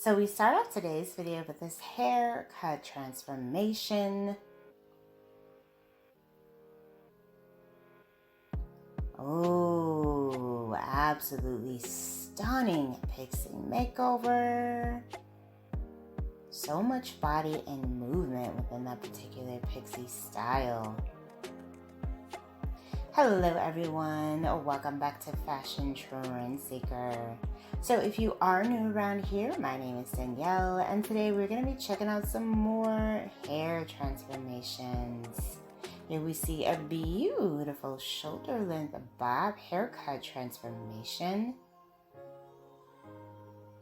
So we start off today's video with this haircut transformation. Oh, absolutely stunning Pixie makeover. So much body and movement within that particular Pixie style. Hello everyone, welcome back to Fashion Trend Seeker. So if you are new around here, my name is Danielle, and today we're going to be checking out some more hair transformations. Here we see a beautiful shoulder length bob haircut transformation.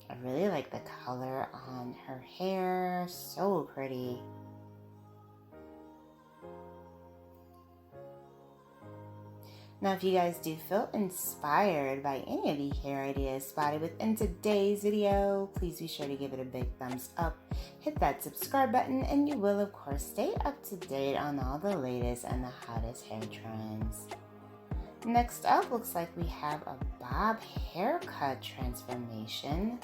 I really like the color on her hair, so pretty. Now, if you guys do feel inspired by any of the hair ideas spotted within today's video, please be sure to give it a big thumbs up, hit that subscribe button, and you will, of course, stay up to date on all the latest and the hottest hair trends. Next up, looks like we have a bob haircut transformation.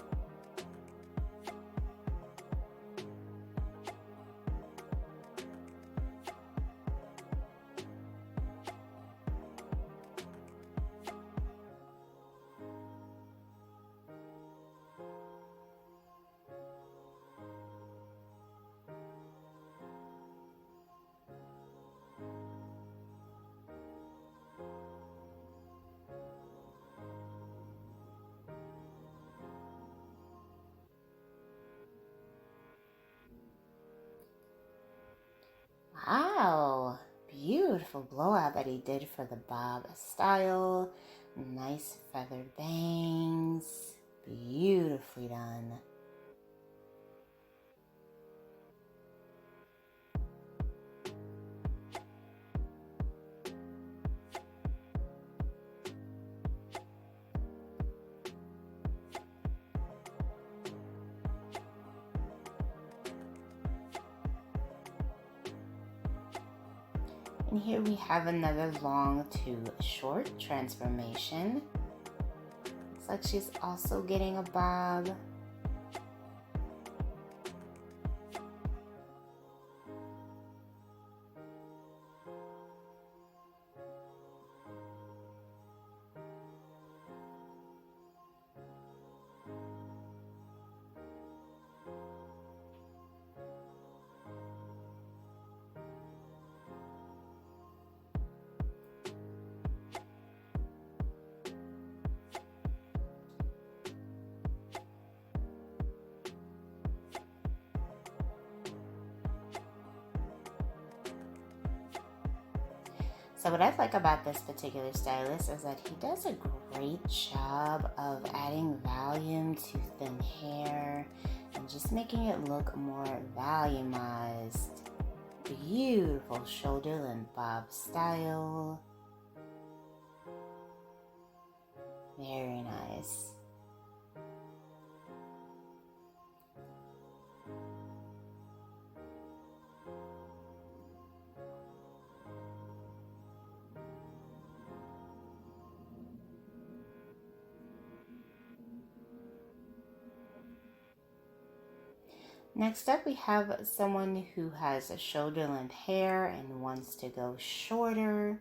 Wow, beautiful blowout that he did for the bob style. Nice feathered bangs, beautifully done. And here we have another long to short transformation. Looks like she's also getting a bob. So what I like about this particular stylist is that he does a great job of adding volume to thin hair and just making it look more volumized. Beautiful shoulder length bob style. Very nice. Next up, we have someone who has a shoulder length hair and wants to go shorter.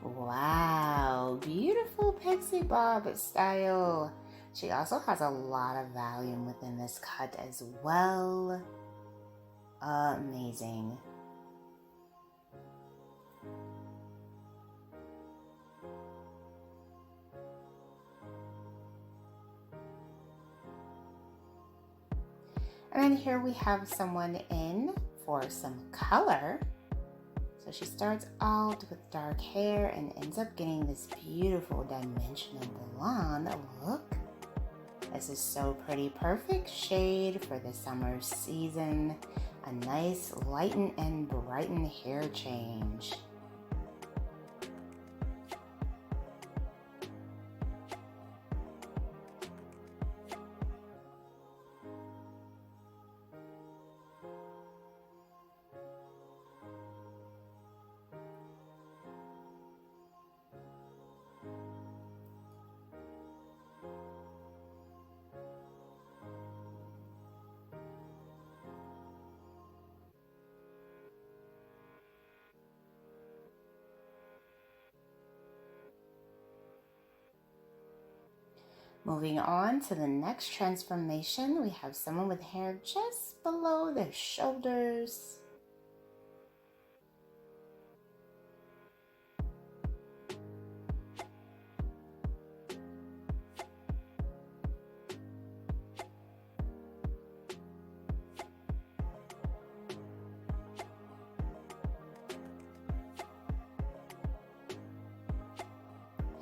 Wow, beautiful Pixie bob style. She also has a lot of volume within this cut as well. Amazing. And then here we have someone in for some color. So she starts out with dark hair and ends up getting this beautiful dimensional blonde look. This is so pretty. Perfect shade for the summer season. A nice lighten and brighten hair change. Moving on to the next transformation, we have someone with hair just below their shoulders.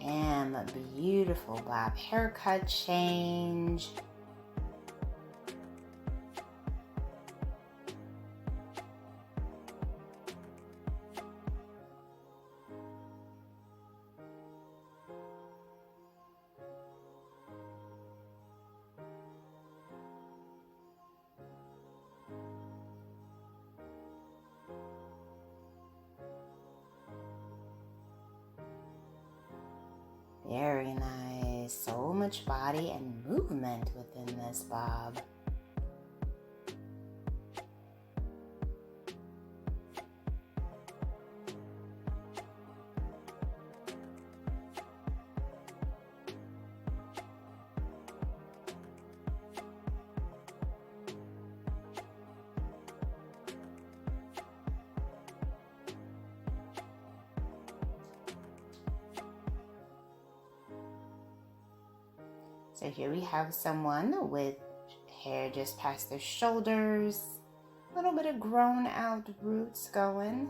And a beautiful bob haircut change. Very nice. So much body and movement within this bob. So here we have someone with hair just past their shoulders, a little bit of grown out roots going.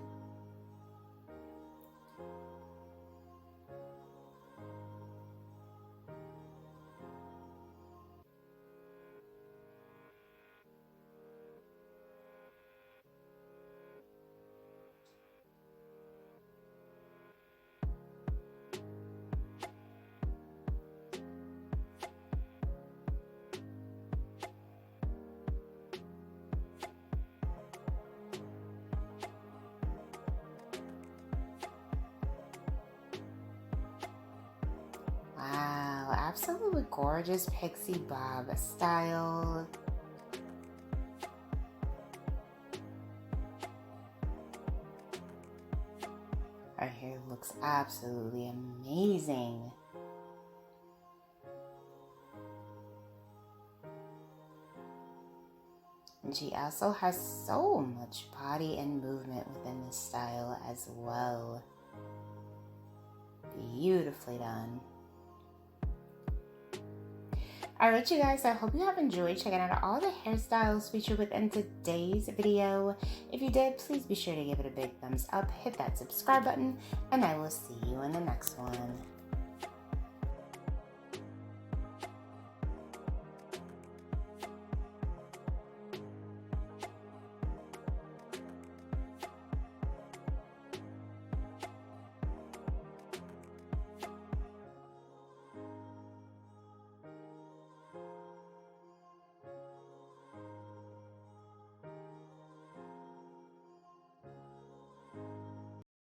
Wow, absolutely gorgeous Pixie bob style. Her hair looks absolutely amazing. And she also has so much body and movement within this style as well. Beautifully done. Alright you guys, I hope you have enjoyed checking out all the hairstyles featured within today's video. If you did, please be sure to give it a big thumbs up, hit that subscribe button, and I will see you in the next one.